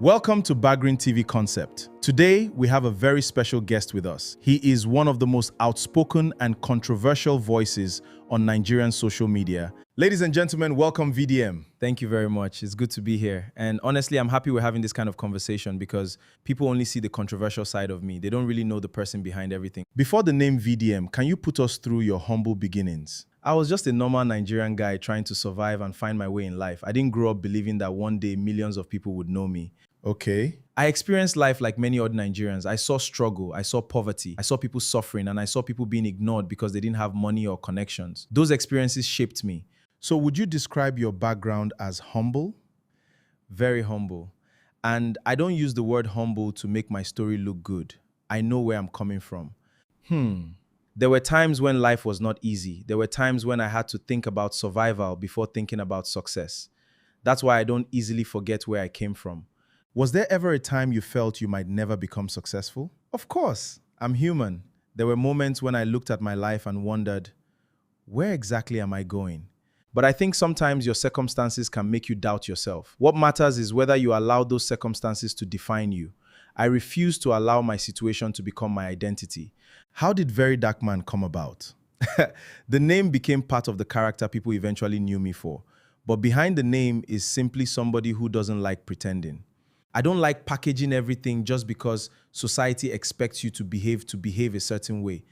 Welcome to Bagreen TV Concept. Today, we have a very special guest with us. He is one of the most outspoken and controversial voices on Nigerian social media. Ladies and gentlemen, welcome VDM. Thank you very much. It's good to be here. And honestly, I'm happy we're having this kind of conversation because people only see the controversial side of me. They don't really know the person behind everything. Before the name VDM, can you put us through your humble beginnings? I was just a normal Nigerian guy trying to survive and find my way in life. I didn't grow up believing that one day millions of people would know me. Okay. I experienced life like many other Nigerians. I saw struggle, I saw poverty, I saw people suffering, and I saw people being ignored because they didn't have money or connections. Those experiences shaped me. So would you describe your background as humble? Very humble. And I don't use the word humble to make my story look good. I know where I'm coming from. There were times when life was not easy. There were times when I had to think about survival before thinking about success. That's why I don't easily forget where I came from. Was there ever a time you felt you might never become successful? Of course, I'm human. There were moments when I looked at my life and wondered, where exactly am I going? But I think sometimes your circumstances can make you doubt yourself. What matters is whether you allow those circumstances to define you. I refuse to allow my situation to become my identity. How did Very Dark Man come about? The name became part of the character people eventually knew me for. But behind the name is simply somebody who doesn't like pretending. I don't like packaging everything just because society expects you to behave a certain way.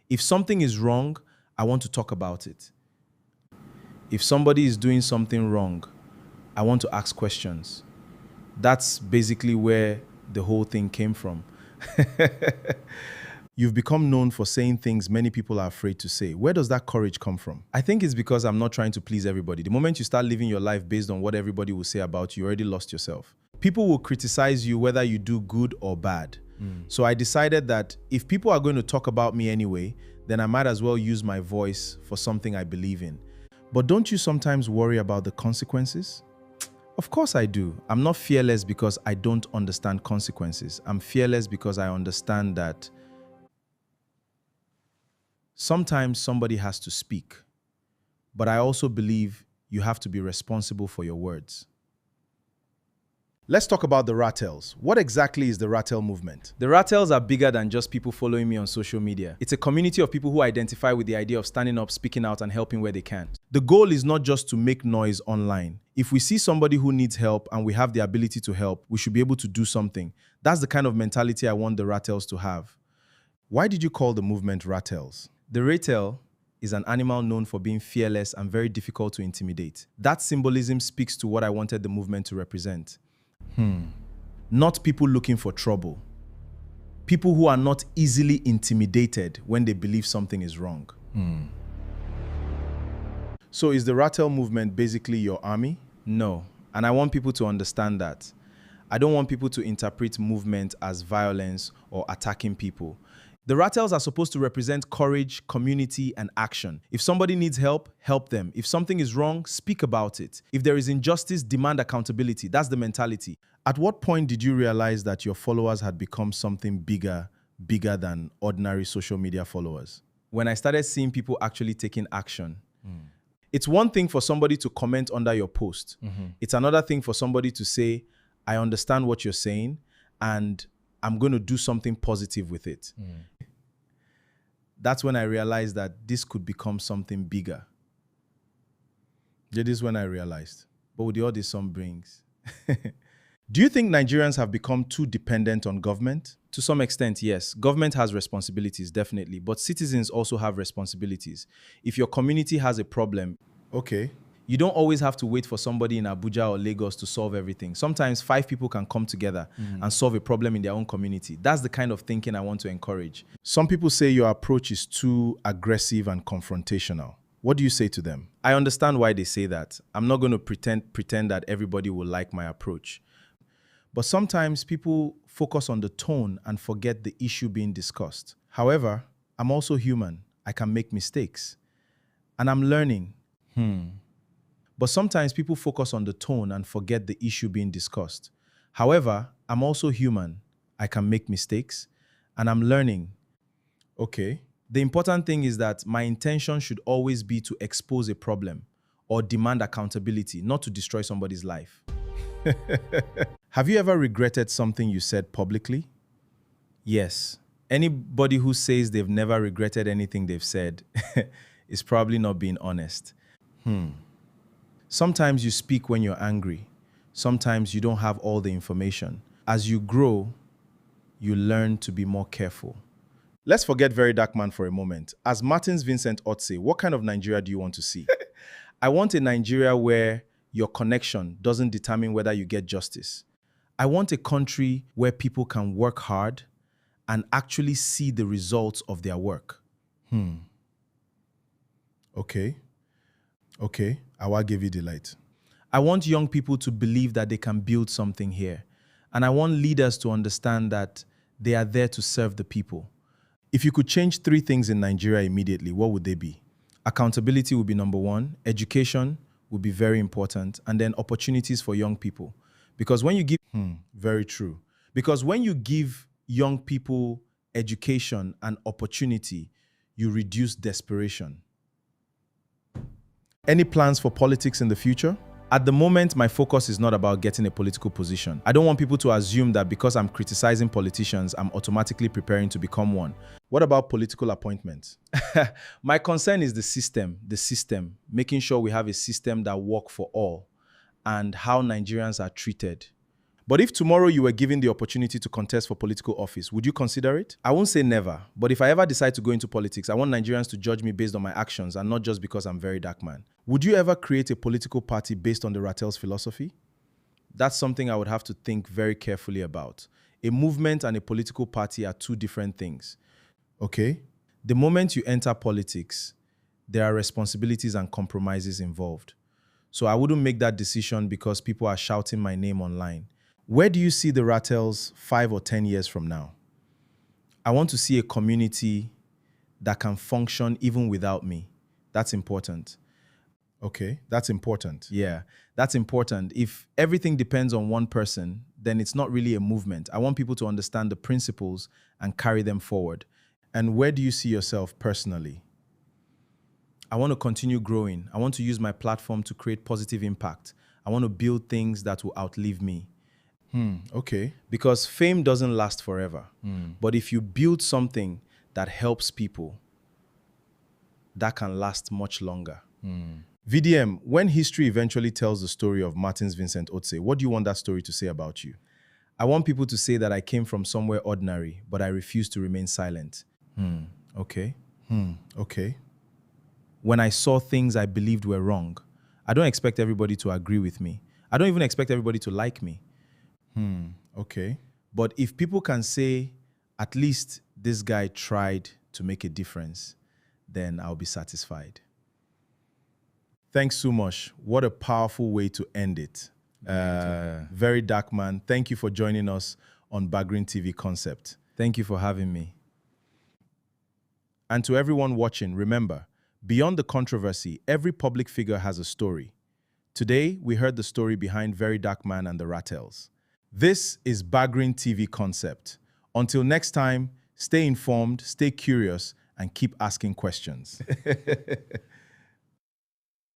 If something is wrong, I want to talk about it. If somebody is doing something wrong, I want to ask questions. That's basically where the whole thing came from. You've become known for saying things many people are afraid to say. Where does that courage come from? I think it's because I'm not trying to please everybody. The moment you start living your life based on what everybody will say about you, you already lost yourself. People will criticize you whether you do good or bad. So I decided that if people are going to talk about me anyway, then I might as well use my voice for something I believe in. But don't you sometimes worry about the consequences? Of course I do. I'm not fearless because I don't understand consequences. I'm fearless because I understand that sometimes somebody has to speak. But I also believe you have to be responsible for your words. Let's talk about the Ratels. What exactly is the Ratel movement? The Ratels are bigger than just people following me on social media. It's a community of people who identify with the idea of standing up, speaking out, and helping where they can. The goal is not just to make noise online. If we see somebody who needs help and we have the ability to help, we should be able to do something. That's the kind of mentality I want the Ratels to have. Why did you call the movement Ratels? The Ratel is an animal known for being fearless and very difficult to intimidate. That symbolism speaks to what I wanted the movement to represent. Not people looking for trouble. People who are not easily intimidated when they believe something is wrong. So is the Ratel movement basically your army? No, and I want people to understand that. I don't want people to interpret movement as violence or attacking people. The Ratels are supposed to represent courage, community, and action. If somebody needs help, help them. If something is wrong, speak about it. If there is injustice, demand accountability. That's the mentality. At what point did you realize that your followers had become something bigger than ordinary social media followers? When I started seeing people actually taking action. It's one thing for somebody to comment under your post. It's another thing for somebody to say, I understand what you're saying, and I'm going to do something positive with it. That's when I realized that this could become something bigger. That is when I realized. But with all this some brings. Do you think Nigerians have become too dependent on government? To some extent, yes. Government has responsibilities, definitely. But citizens also have responsibilities. If your community has a problem, you don't always have to wait for somebody in Abuja or Lagos to solve everything. Sometimes 5 people can come together and solve a problem in their own community. That's the kind of thinking I want to encourage. Some people say your approach is too aggressive and confrontational. What do you say to them? I understand why they say that. I'm not going to pretend that everybody will like my approach. But sometimes people focus on the tone and forget the issue being discussed. However, I'm also human. I can make mistakes. And I'm learning. But sometimes people focus on the tone and forget the issue being discussed. However, I'm also human. I can make mistakes. And I'm learning. The important thing is that my intention should always be to expose a problem or demand accountability, not to destroy somebody's life. Have you ever regretted something you said publicly? Yes. Anybody who says they've never regretted anything they've said is probably not being honest. Sometimes you speak when you're angry. Sometimes you don't have all the information. As you grow, you learn to be more careful. Let's forget Very Dark Man for a moment. As Martins Vincent Otse, what kind of Nigeria do you want to see? I want a Nigeria where your connection doesn't determine whether you get justice. I want a country where people can work hard and actually see the results of their work. Okay, I will give you the light. I want young people to believe that they can build something here. And I want leaders to understand that they are there to serve the people. If you could change 3 things in Nigeria immediately, what would they be? Accountability would be number 1. Education would be very important. And then opportunities for young people. Because when you give... very true. Because when you give young people education and opportunity, you reduce desperation. Any plans for politics in the future? At the moment, my focus is not about getting a political position. I don't want people to assume that because I'm criticizing politicians, I'm automatically preparing to become one. What about political appointments? My concern is the system, making sure we have a system that works for all and how Nigerians are treated. But if tomorrow you were given the opportunity to contest for political office, would you consider it? I won't say never, but if I ever decide to go into politics, I want Nigerians to judge me based on my actions and not just because I'm Very Dark Man. Would you ever create a political party based on the Ratels philosophy? That's something I would have to think very carefully about. A movement and a political party are 2 different things. Okay? The moment you enter politics, there are responsibilities and compromises involved. So I wouldn't make that decision because people are shouting my name online. Where do you see the Ratels 5 or 10 years from now? I want to see a community that can function even without me. That's important. Okay, that's important. Yeah, that's important. If everything depends on one person, then it's not really a movement. I want people to understand the principles and carry them forward. And where do you see yourself personally? I want to continue growing. I want to use my platform to create positive impact. I want to build things that will outlive me. Okay. Because fame doesn't last forever. But if you build something that helps people, that can last much longer. VDM, when history eventually tells the story of Martins Vincent Otse, what do you want that story to say about you? I want people to say that I came from somewhere ordinary, but I refuse to remain silent. Okay. Okay. When I saw things I believed were wrong, I don't expect everybody to agree with me. I don't even expect everybody to like me. Okay. But if people can say, at least this guy tried to make a difference, then I'll be satisfied. Thanks so much. What a powerful way to end it. Very Dark Man, thank you for joining us on Bagreen TV Concept. Thank you for having me. And to everyone watching, remember, beyond the controversy, every public figure has a story. Today, we heard the story behind Very Dark Man and the Ratels. This is Bagreen TV Concept. Until next time, stay informed, stay curious, and keep asking questions.